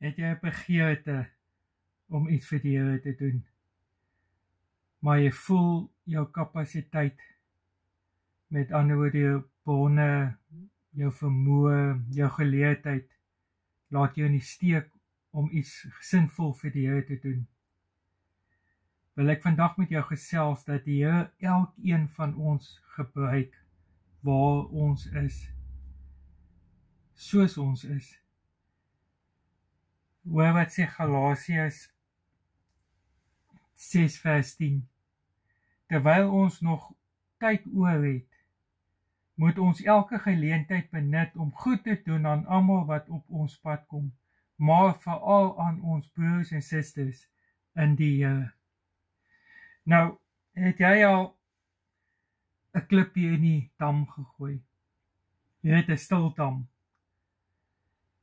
Het jy 'n begeerte om iets vir die Here te doen, maar jy voel jou kapasiteit, met ander woorde jou bronne, jou vermoë, jou geleerdheid, laat jou in die steek om iets sinvol vir die Here te doen. Wil ek vandag met jou gesels dat die Here elkeen van ons gebruik waar ons is, soos ons is. Hoor wat sê Galasiërs 6 vers 10. Terwyl ons nog tyd oor het, moet ons elke geleentheid benut om goed te doen aan almal wat op ons pad kom, maar veral aan ons broers en susters in die Here. Nou, het jy al 'n klippie in die dam gegooi? Jy het 'n stiltam.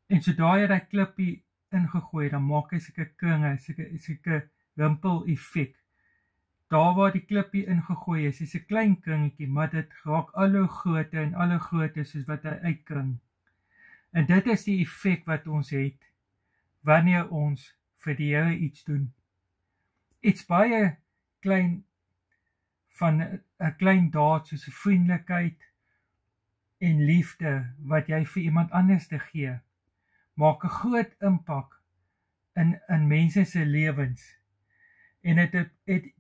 En sodra jy daai klippie ingegooi, dan maak hy sulke kringe, sulke rimpel effek. Daar waar die klippie ingegooi is 'n klein kringetjie, maar dit raak al hoe groter en al hoe groter soos wat hy uitkring. En dit is die effek wat ons het wanneer ons vir die Here iets doen. Iets baie klein van 'n klein daad soos 'n vriendelikheid en liefde wat jy vir iemand anders te gee, maak 'n groot impak in mense se lewens. En dit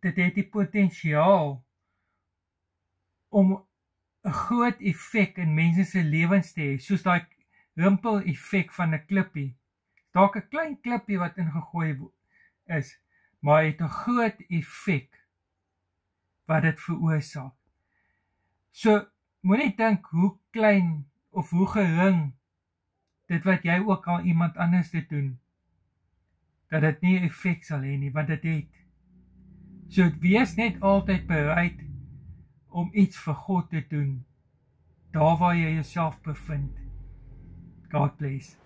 het die potensiaal om 'n groot effek in mense se lewens te hê, soos daai rimpel effek van 'n klippie. Dalk 'n klein klippie wat ingegooi is, maar het 'n groot effek wat dit veroorsaak. So, moenie dink hoe klein of hoe gering dit wat jy ook al iemand anders te doen, dat dit nie effek sal hê nie, want dit het. So, wees net altyd bereid om iets vir God te doen, daar waar jy jouself bevind. God bless.